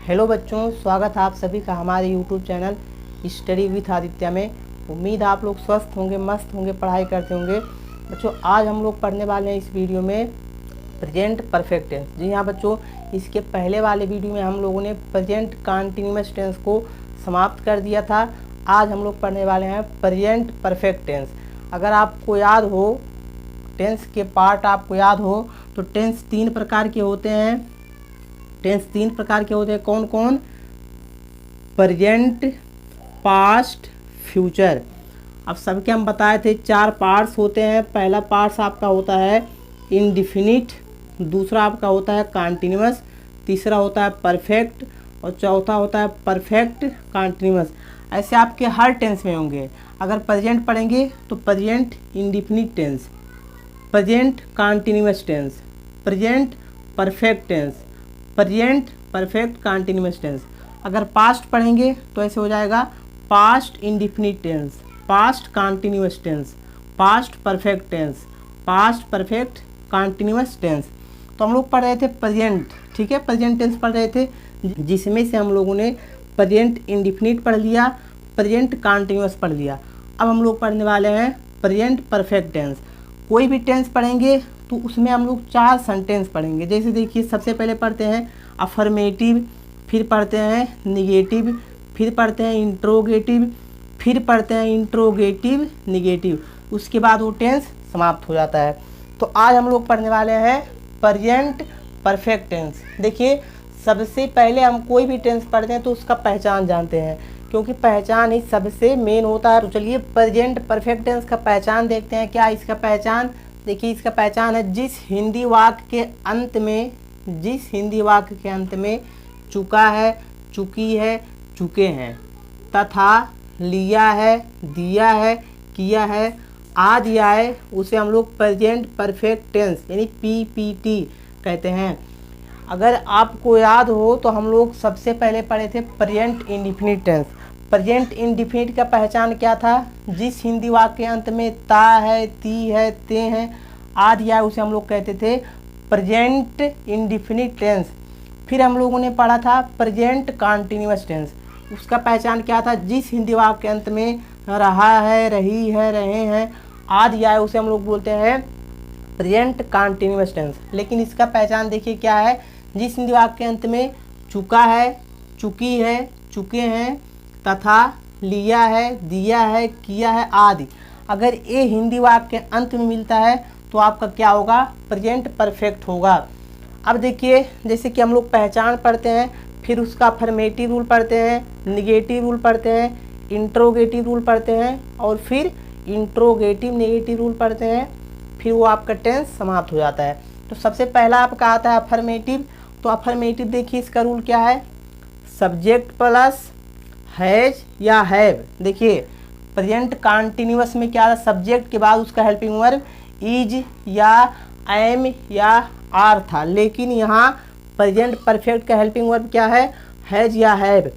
Hello बच्चों, स्वागत है आप सभी का हमारे YouTube channel study with Aditya में। उम्मीद है आप लोग स्वस्थ होंगे, मस्त होंगे, पढ़ाई करते होंगे। बच्चों आज हम लोग पढ़ने वाले हैं इस वीडियो में प्रेजेंट परफेक्ट टेंस। जी हाँ बच्चों, इसके पहले वाले वीडियो में हम लोगों ने प्रेजेंट कंटिन्यूअस टेंस को समाप्त कर दिया था। आज हम लोग पढ़ने वाले हैं प्रेजेंट परफेक्ट टेंस। अगर आपको याद हो, टेंस के पार्ट आपको याद हो तो टेंस तीन प्रकार के होते हैं। कौन कौन? Present, past, future. अब सबके हम बताए थे चार पार्ट्स होते हैं। पहला पार्ट्स आपका होता है इनडिफिनिट, दूसरा आपका होता है कंटिन्यूअस, तीसरा होता है परफेक्ट और चौथा होता है परफेक्ट कंटिन्यूअस। ऐसे आपके हर टेंस में होंगे। अगर प्रेजेंट पढ़ेंगे तो present indefinite tense, present continuous tense, present perfect tense, present perfect continuous tense. अगर पास्ट पढ़ेंगे तो ऐसे हो जाएगा past indefinite tense, past continuous tense, past perfect tense, past perfect continuous tense. तो हम लोग पढ़ रहे थे प्रेजेंट, ठीक है, प्रेजेंट टेंस पढ़ रहे थे, जिसमें से हम लोगों ने प्रेजेंट इंडिफिनिट पढ़ लिया, प्रेजेंट कंटिन्यूअस पढ़ लिया। अब हम लोग पढ़ने वाले हैं प्रेजेंट परफेक्ट टेंस। कोई भी टेंस पढ़ेंगे तो उसमें हम लोग चार सेंटेंस पढ़ेंगे। जैसे देखिए, सबसे पहले पढ़ते हैं अफर्मेटिव, फिर पढ़ते हैं निगेटिव, फिर पढ़ते हैं इंट्रोगेटिव, फिर पढ़ते हैं इंट्रोगेटिव निगेटिव। उसके बाद वो टेंस समाप्त हो जाता है। तो आज हम लोग पढ़ने वाले हैं प्रेजेंट परफेक्ट टेंस। देखिए, सबसे पहले हम कोई भी टेंस पढ़ते हैं तो उसका पहचान जानते हैं, क्योंकि पहचान ही सबसे मेन होता है। तो चलिए प्रेजेंट परफेक्ट टेंस का पहचान देखते हैं। क्या इसका पहचान? देखिए, इसका पहचान है जिस हिंदी वाक्य के अंत में चुका है, चुकी है, चुके हैं तथा लिया है, दिया है, किया है आदि आए, उसे हम लोग प्रेजेंट परफेक्ट टेंस यानी पीपीटी कहते हैं। अगर आपको याद हो तो हम लोग सबसे पहले पढ़े थे present indefinite tense. Present indefinite का पहचान क्या था? जिस हिंदी वाक्य के अंत में ता है, ती है, ते हैं आदि आए, उसे हम लोग कहते थे प्रेजेंट इंडिफिनिट टेंस। फिर हम लोगों ने पढ़ा था प्रेजेंट कंटिन्यूअस टेंस। उसका पहचान क्या था? जिस हिंदी वाक्य के अंत में रहा है, रही है, रहे हैं आदि आए, उसे हम लोग बोलते हैं प्रेजेंट कंटिन्यूअस टेंस। लेकिन इसका पहचान देखिए क्या है? जिस हिंदी वाक्य के अंत में चुका है, चुकी है, चुके हैं तथा लिया है, दिया है, किया है आदि, अगर ये हिंदी वाक्य के अंत में मिलता है तो आपका क्या होगा? प्रेजेंट परफेक्ट होगा। अब देखिए, जैसे कि हम लोग पहचान पढ़ते हैं, फिर उसका अफर्मेटिव रूल पढ़ते हैं, निगेटिव रूल पढ़ते हैं, इंट्रोगेटिव रूल पढ़ते हैं और फिर इंट्रोगेटिव नेगेटिव रूल पढ़ते हैं, फिर वो आपका टेंस समाप्त हो जाता है। तो सबसे पहला आपका आता है अफर्मेटिव। तो अफर्मेटिव देखिए, इसका रूल क्या है? सब्जेक्ट प्लस हैज या हैव। देखिए, प्रेजेंट कंटिन्यूअस में क्या था? सब्जेक्ट के बाद उसका हेल्पिंग वर्ब इज या एम या आर था, लेकिन यहाँ प्रेजेंट परफेक्ट का हेल्पिंग वर्ब क्या है? हैज या हैव।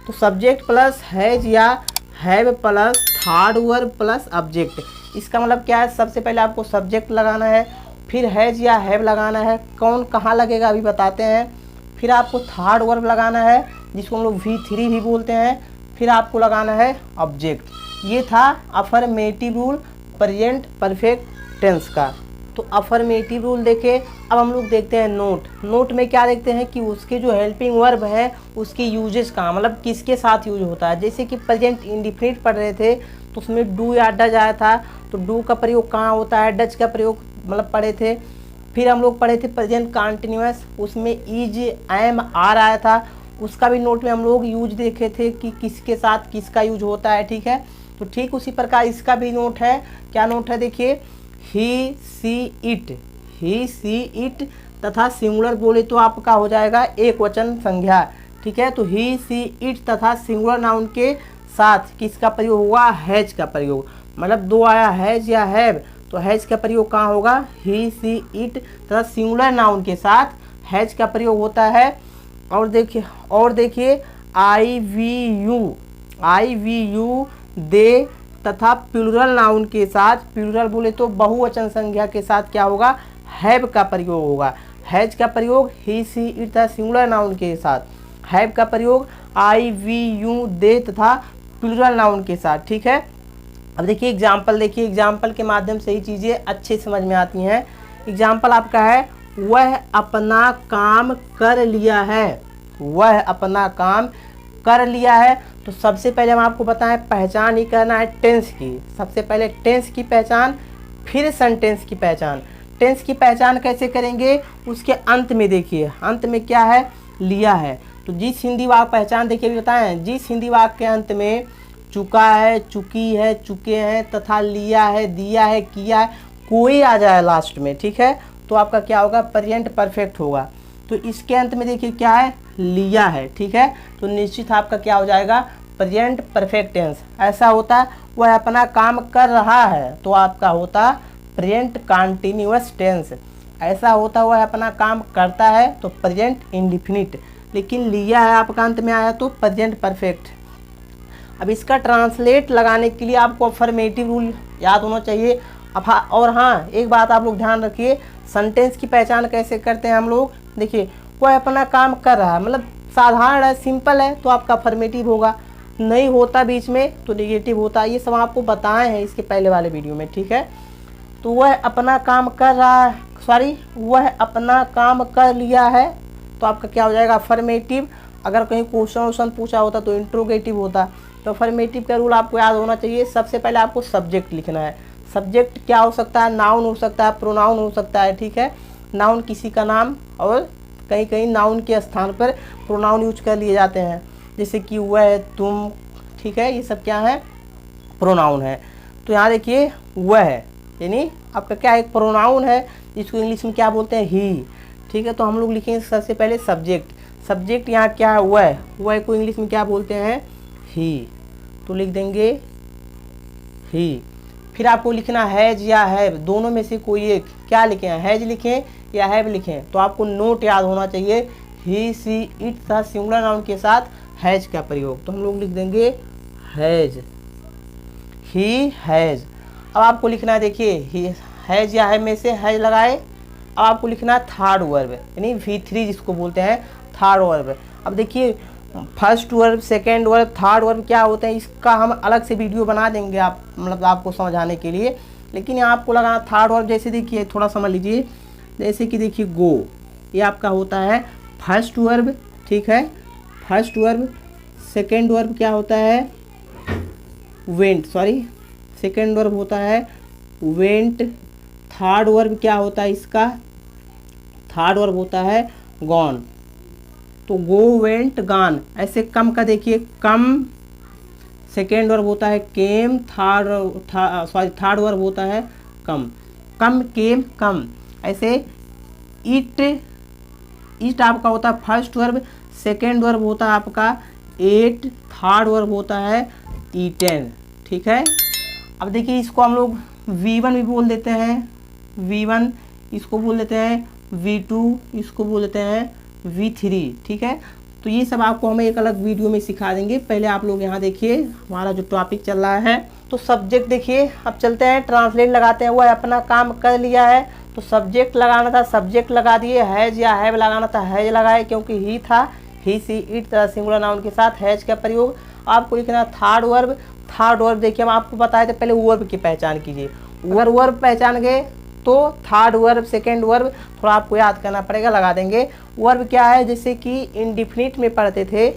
तो सब्जेक्ट प्लस हैज या have plus third verb plus object. इसका मतलब क्या है? सबसे पहले आपको सब्जेक्ट लगाना है, फिर हैज या हैव लगाना है। कौन कहाँ लगेगा अभी बताते हैं। फिर आपको थर्ड वर्ब लगाना है, जिसको हम लोग V3 भी बोलते हैं। फिर आपको लगाना है ऑब्जेक्ट। ये था affirmative rule present perfect tense का। तो अफर्मेटिव रूल देखे। अब हम लोग देखते हैं नोट। नोट में क्या देखते हैं कि उसके जो हेल्पिंग वर्ब है उसके यूजेस कहाँ, मतलब किसके साथ यूज होता है। जैसे कि प्रेजेंट इंडिफिनिट पढ़ रहे थे तो उसमें डू या डज आया था, तो डू का प्रयोग कहाँ होता है, डज का प्रयोग मतलब पढ़े थे। फिर हम लोग पढ़े थे प्रेजेंट कंटिन्यूअस, उसमें इज एम आर आया था, उसका भी नोट में हम लोग यूज देखे थे कि किसके साथ किसका यूज होता है, ठीक है। तो ठीक उसी प्रकार इसका भी नोट है। क्या नोट है? देखिए, ही सी इट तथा सिंगुलर बोले तो आपका हो जाएगा एक वचन संज्ञा, ठीक है। तो ही सी इट तथा सिंगुलर नाउन के साथ किसका प्रयोग होगा? हैज का प्रयोग। मतलब दो आया हैज या हैव, तो हैज का प्रयोग कहाँ होगा? ही सी इट तथा सिंगुलर नाउन के साथ हैज का प्रयोग होता है। और देखिए आई वी यू दे तथा प्लूरल नाउन के साथ, प्लूरल बोले तो बहुवचन संज्ञा के साथ क्या होगा? हैव का प्रयोग होगा। हैज का प्रयोग ही सी इट तथा सिंगुलर नाउन के साथ हैव का प्रयोग आई, वी, यू, दे तथा प्लूरल नाउन के साथ। ठीक है, अब देखिए एग्जाम्पल, देखिए एग्जाम्पल के माध्यम से ही चीज़ें अच्छे समझ में आती हैं। एग्जाम्पल आपका है वह अपना काम कर लिया है, वह अपना काम कर लिया है। तो सबसे पहले हम आपको बताएं पहचान ही करना है टेंस की। सबसे पहले टेंस की पहचान, फिर सेंटेंस की पहचान। टेंस की पहचान कैसे करेंगे, उसके अंत में देखिए, अंत में क्या है, लिया है। तो जिस हिंदी वाक्य पहचान देखिए बताएं, जिस हिंदी वाक्य के अंत में चुका है, चुकी है, चुके हैं तथा लिया है, दिया है, किया है, कोई आ जाए लास्ट में, ठीक है, तो आपका क्या होगा, प्रेजेंट परफेक्ट होगा। तो इसके अंत में देखिए क्या है, लिया है। ठीक है, तो निश्चित आपका क्या हो जाएगा, प्रेजेंट परफेक्ट टेंस। ऐसा होता वह अपना काम कर रहा है, तो आपका होता प्रेजेंट कंटीन्यूअस टेंस। ऐसा होता वह अपना काम करता है, तो प्रेजेंट इंडेफिनिट। लेकिन लिया है आपका अंत में आया, तो प्रेजेंट परफेक्ट। अब इसका ट्रांसलेट लगाने के लिए आपको अफर्मेटिव रूल याद होना चाहिए। अब और हाँ, एक बात आप लोग ध्यान रखिए, सेंटेंस की पहचान कैसे करते हैं हम लोग। देखिए वह अपना काम कर रहा है, मतलब साधारण है, सिंपल है, तो आपका अफर्मेटिव होगा। नहीं होता बीच में तो नेगेटिव होता है। ये सब आपको बताए हैं इसके पहले वाले वीडियो में। ठीक है, तो वह अपना काम कर रहा है, सॉरी वह अपना काम कर लिया है, तो आपका क्या हो जाएगा, अफर्मेटिव। अगर कहीं क्वेश्चन पूछा होता तो इंट्रोगेटिव होता। तो अफर्मेटिव का रूल आपको याद होना चाहिए। सबसे पहले आपको सब्जेक्ट लिखना है। सब्जेक्ट क्या हो सकता है, नाउन हो सकता है, प्रोनाउन हो सकता है। ठीक है, नाउन किसी का नाम, और कहीं कहीं नाउन के स्थान पर प्रोनाउन यूज कर लिए जाते हैं, जैसे कि वह, तुम। ठीक है, ये सब क्या है, प्रोनाउन है। तो यहाँ देखिए वह है, यानी आपका क्या एक प्रोनाउन है, जिसको इंग्लिश में क्या बोलते हैं, ही। ठीक है, तो हम लोग लिखेंगे सबसे पहले सब्जेक्ट। सब्जेक्ट यहाँ क्या है, वह को इंग्लिश में क्या बोलते हैं, ही। तो लिख देंगे ही। फिर आपको लिखना हैज या हैव, दोनों में से कोई एक। क्या लिखें, हैज लिखें या हैव लिखें, तो आपको नोट याद होना चाहिए, ही, सी, इट तथा सिंगुलर नाउन के साथ हैज का प्रयोग। तो हम लोग लिख देंगे हैज, ही हैज। अब आपको लिखना है, देखिए ही हैज या हैव में से हैज लगाए। अब आपको लिखना है थर्ड वर्ब, यानी V3 जिसको बोलते हैं, थर्ड वर्ब। अब देखिए first verb, second verb, third verb क्या होते हैं, इसका हम अलग से वीडियो बना देंगे, आप मतलब आपको समझाने के लिए। लेकिन यहाँ आपको लगाना थर्ड वर्ब। जैसे देखिए थोड़ा समझ लीजिए, जैसे कि देखिए गो, ये आपका होता है फर्स्ट वर्ब। ठीक है, फर्स्ट वर्ब। सेकेंड वर्ब क्या होता है, वेंट, सॉरी सेकेंड वर्ब होता है वेंट। थर्ड वर्ब क्या होता है इसका, थर्ड वर्ब होता है गॉन। तो गो, वेंट, गॉन। ऐसे कम का देखिए कम, सेकेंड वर्ब होता है केम, थर्ड वर्ब होता है कम। कम, केम, कम। ऐसे इट, इट आपका होता है फर्स्ट वर्ब, सेकेंड वर्ब होता है आपका एट, थर्ड वर्ब होता है ईटेन। ठीक है, अब देखिए इसको हम लोग V1 भी बोल देते हैं, V1 इसको बोल देते हैं, V2 इसको बोल देते हैं, V3। ठीक है, तो ये सब आपको हम एक अलग वीडियो में सिखा देंगे। पहले आप लोग यहाँ देखिए हमारा जो टॉपिक चल रहा है। तो सब्जेक्ट देखिए, अब चलते हैं ट्रांसलेट लगाते हैं। वह अपना काम कर लिया है, तो सब्जेक्ट लगाना था, सब्जेक्ट लगा दिए। हैज या हैव लगाना था, हैज लगाए, क्योंकि ही था, ही, सी, इट सिंगुलर नाउन के साथ हैज का प्रयोग। आपको लिखना थर्ड वर्ब। थर्ड वर्ब देखिए हम आपको बताए थे, पहले वर्ब की पहचान कीजिए। वर्ब पहचान गए तो थर्ड वर्ब, सेकेंड वर्ब थोड़ा आपको याद करना पड़ेगा, लगा देंगे। वर्ब क्या है, जैसे कि इंडिफिनिट में पढ़ते थे,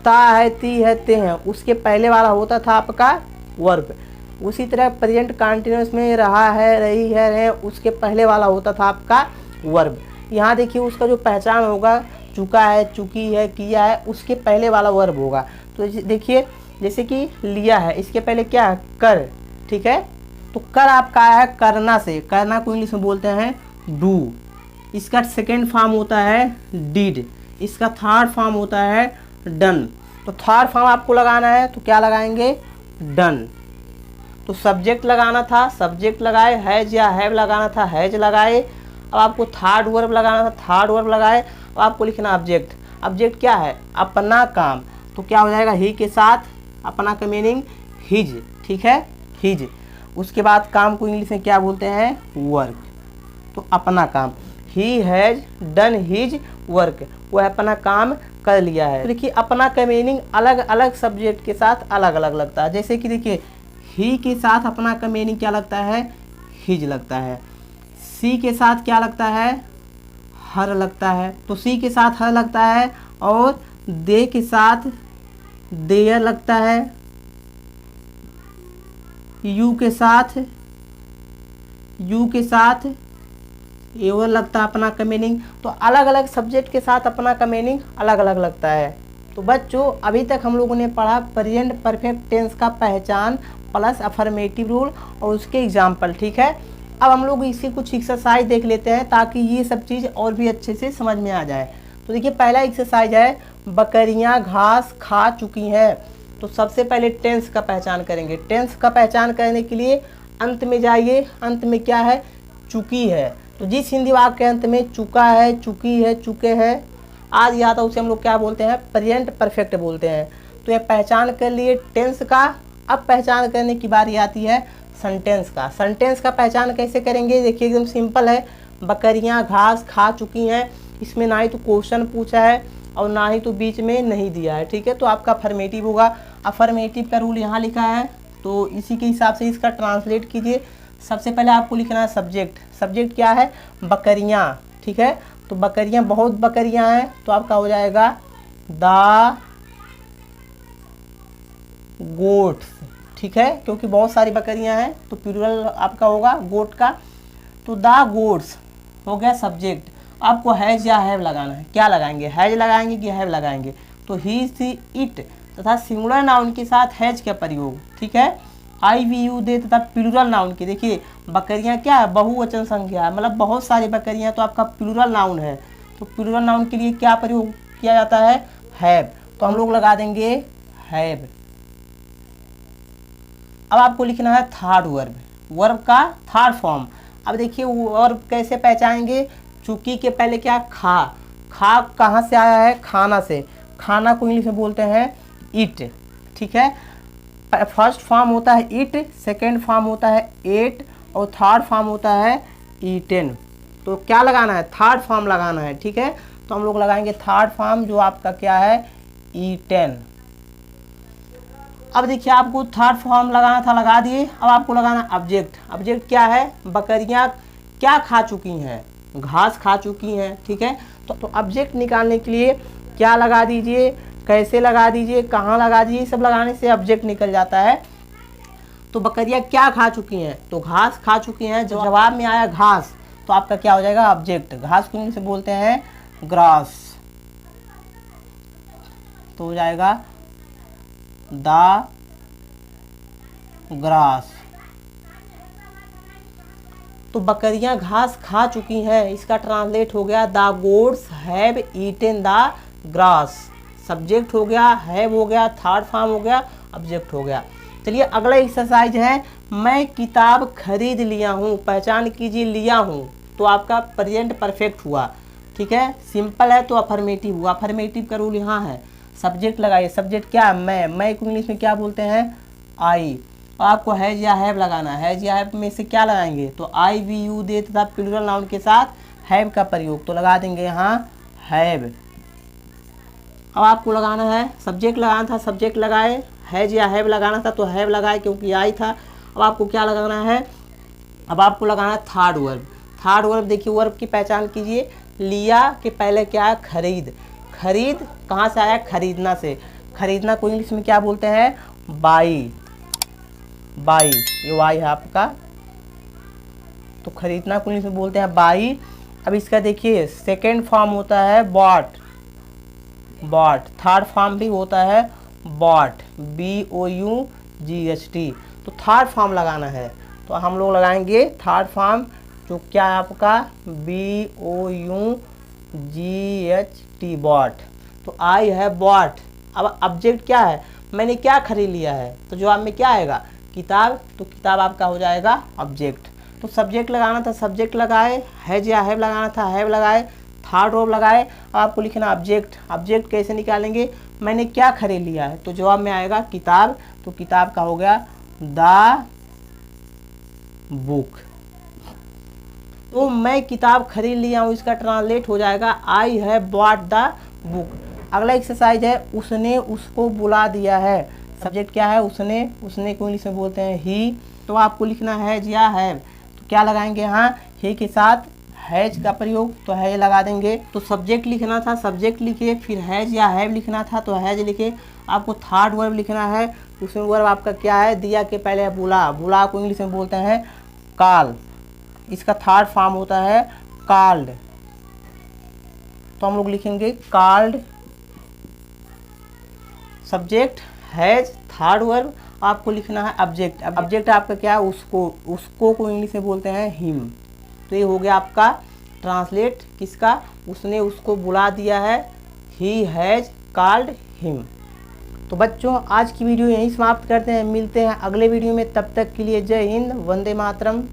ता है, ती है, ते हैं, उसके पहले वाला होता था आपका वर्ब। उसी तरह प्रेजेंट कंटीन्यूअस में रहा है, रही है, रहे, उसके पहले वाला होता था आपका वर्ब। यहाँ देखिए उसका जो पहचान होगा, चुका है, चुकी है, किया है, उसके पहले वाला वर्ब होगा। तो देखिए जैसे कि लिया है, इसके पहले क्या है, कर। ठीक है, तो कर आपका है करना से, करना को इंग्लिश में बोलते हैं डू। इसका सेकेंड फॉर्म होता है डिड, इसका थर्ड फॉर्म होता है डन। तो थर्ड फॉर्म आपको लगाना है, तो क्या लगाएंगे, डन। तो सब्जेक्ट लगाना था, सब्जेक्ट लगाए। हैज या हैव लगाना था, हैज लगाए। अब आपको थर्ड वर्ब लगाना था, थर्ड वर्ब लगाए। अब आपको लिखना ऑब्जेक्ट। ऑब्जेक्ट क्या है, अपना काम, तो क्या हो जाएगा, ही के साथ अपना का मीनिंग हिज। ठीक है, हिज। उसके बाद काम को इंग्लिश में क्या बोलते हैं, वर्क। तो अपना काम, he has done his work, वह अपना काम कर लिया है। तो देखिए अपना का मीनिंग अलग अलग सब्जेक्ट के साथ अलग अलग लगता है। जैसे कि देखिए ही के साथ अपना का मीनिंग क्या लगता है, हिज लगता है। सी के साथ क्या लगता है, हर लगता है। तो सी के साथ हर लगता है और दे के साथ देयर लगता है। यू के साथ एवर लगता है अपना का मीनिंग। तो अलग अलग सब्जेक्ट के साथ अपना का मीनिंग अलग अलग लगता है। तो बच्चों अभी तक हम लोगों ने पढ़ा प्रेजेंट परफेक्ट टेंस का पहचान प्लस अफर्मेटिव रूल और उसके एग्जाम्पल। ठीक है, अब हम लोग इसी कुछ एक्सरसाइज देख लेते हैं ताकि ये सब चीज़ और भी अच्छे से समझ में आ जाए। तो देखिए पहला एक्सरसाइज है बकरियां घास खा चुकी हैं। तो सबसे पहले टेंस का पहचान करेंगे। टेंस का पहचान करने के लिए अंत में जाइए। अंत में क्या है, चुकी है। तो जिस हिंदी वाक्य के अंत में चुका है, चुकी है, चुके हैं आदि आता है उसे हम लोग क्या बोलते हैं, प्रेजेंट परफेक्ट बोलते हैं। तो यह पहचान कर लिए टेंस का। अब पहचान करने की बारी आती है सेंटेंस का। सेंटेंस का पहचान कैसे करेंगे, देखिए एकदम सिंपल है। बकरियां घास खा चुकी हैं, इसमें ना ही तो क्वेश्चन पूछा है और ना ही तो बीच में नहीं दिया है। ठीक है, तो आपका अफर्मेटिव होगा। अफर्मेटिव का रूल यहाँ लिखा है, तो इसी के हिसाब से इसका ट्रांसलेट कीजिए। सबसे पहले आपको लिखना है सब्जेक्ट। सब्जेक्ट क्या है, बकरियां। ठीक है, तो बकरियां, बहुत बकरियां हैं, तो आपका हो जाएगा द गोट्स। ठीक है, क्योंकि बहुत सारी बकरियां हैं तो प्लूरल आपका होगा गोट का। तो द गोट्स हो गया सब्जेक्ट। आपको हैज या हैव लगाना है। क्या लगाएंगे, हैज लगाएंगे कि हैव लगाएंगे। तो ही सी इट तथा सिंगुलर नाउन के साथ हैज का प्रयोग। ठीक है, आई वी यू दे तथा प्लूरल नाउन के, देखिए बकरियां क्या है, बहुवचन संख्या है, मतलब बहुत सारी बकरियां, तो आपका प्लूरल नाउन है। तो प्लूरल नाउन के लिए क्या प्रयोग किया जाता है, हैव। तो हम लोग लगा देंगे हैव। अब आपको लिखना है थर्ड वर्ब, वर्ब का थर्ड फॉर्म। अब देखिए वर्ब कैसे पहचानेंगे, चूंकि के पहले क्या, खा। खा कहाँ से आया है, खाना से। खाना को इंग्लिश में बोलते हैं ईट। ठीक है, फर्स्ट फॉर्म होता है इट, सेकेंड फॉर्म होता है एट और थर्ड फॉर्म होता है ईटेन। तो क्या लगाना है, थर्ड फॉर्म लगाना है। ठीक है, तो हम लोग लगाएंगे थर्ड फॉर्म जो आपका क्या है, ईटेन। अब देखिए आपको थर्ड फॉर्म लगाना था, लगा दिए। अब आपको लगाना ऑब्जेक्ट। ऑब्जेक्ट क्या है, बकरियां क्या खा चुकी हैं, घास खा चुकी हैं। ठीक है, तो ऑब्जेक्ट निकालने के लिए क्या लगा दीजिए, कैसे लगा दीजिए, कहाँ लगा दीजिए, सब लगाने से ऑब्जेक्ट निकल जाता है। तो बकरियां क्या खा चुकी हैं, तो घास खा चुकी हैं। जवाब में आया घास, तो आपका क्या हो जाएगा, ऑब्जेक्ट। घास को इंग्लिश में बोलते हैं ग्रास, तो हो जाएगा द ग्रास। तो बकरियां घास खा चुकी हैं, इसका ट्रांसलेट हो गया the goats have eaten the grass. Subject हो गया, हैव हो गया, थर्ड फॉर्म हो गया, ऑब्जेक्ट हो गया। चलिए अगला एक्सरसाइज है, मैं किताब खरीद लिया हूँ। पहचान कीजिए लिया हूँ, तो आपका प्रेजेंट परफेक्ट हुआ। ठीक है, सिंपल है तो अफर्मेटिव हुआ। अफर्मेटिव का रूल यहाँ है, सब्जेक्ट लगाइए। सब्जेक्ट क्या है, मैं को इंग्लिश में क्या बोलते हैं, आई। और आपको हैज या हैव लगाना है। हैज या हैव में से क्या लगाएंगे, तो आई वी यू दे तथा प्लूरल नाउन के साथ हैव का प्रयोग, तो लगा देंगे यहाँ हैव। अब आपको लगाना है, सब्जेक्ट लगाना था, सब्जेक्ट लगाए। हैज या हैव लगाना था तो हैव लगाए क्योंकि आई था। अब आपको क्या लगाना है, अब आपको लगाना है थर्ड वर्ब। थर्ड वर्ब देखिए, वर्ब की पहचान कीजिए। लिया के पहले क्या है, खरीद। खरीद कहाँ से आया, खरीदना से। खरीदना को इंग्लिश में क्या बोलते हैं, बाई। बाई, ये वाई है आपका, तो खरीदना को इंग्लिश में बोलते हैं बाई। अब इसका देखिए सेकेंड फॉर्म होता है बॉट। बॉट, थर्ड फॉर्म भी होता है बॉट, BOUGHT। तो थर्ड फॉर्म लगाना है, तो हम लोग लगाएंगे थर्ड फॉर्म जो क्या है आपका, BOUGHT बॉट। तो आई है बॉट। अब ऑब्जेक्ट क्या है, मैंने क्या खरीद लिया है, तो जवाब में क्या आएगा, किताब। तो किताब आपका हो जाएगा ऑब्जेक्ट। तो सब्जेक्ट लगाना था, सब्जेक्ट लगाए। हैज या हैव लगाना था, हैव लगाए। थर्ड वर्ब लगाए। अब आपको लिखना ऑब्जेक्ट। ऑब्जेक्ट कैसे निकालेंगे, मैंने क्या खरीद लिया है, तो जवाब में आएगा किताब। तो किताब का हो गया द बुक। तो मैं किताब खरीद लिया हूँ, इसका ट्रांसलेट हो जाएगा I have bought the book. अगला एक्सरसाइज है उसने उसको बुला दिया है। सब्जेक्ट क्या है? उसने। उसने को इंग्लिश में बोलते हैं ही। तो आपको लिखना है या हैव, तो क्या लगाएंगे यहाँ? ही के साथ हैज का प्रयोग, तो हैज लगा देंगे। तो सब्जेक्ट लिखना था, सब्जेक्ट लिखिए, फिर हैज या हैव लिखना था तो हैज लिखे। आपको थर्ड वर्ब लिखना है, उसमें वर्ब आपका क्या है? दिया के पहले है बुला। बुला को इंग्लिश में बोलते हैं कॉल, इसका थर्ड फॉर्म होता है कॉल्ड। तो हम लोग लिखेंगे called. Subject has, third verb आपको लिखना है ऑब्जेक्ट। ऑब्जेक्ट आपका क्या है? उसको। उसको को इंग्लिश में बोलते हैं हिम। तो ये हो गया आपका ट्रांसलेट किसका? उसने उसको बुला दिया है, ही हैज कॉल्ड हिम। तो बच्चों आज की वीडियो यहीं समाप्त करते हैं, मिलते हैं अगले वीडियो में। तब तक के लिए जय हिंद, वंदे मातरम।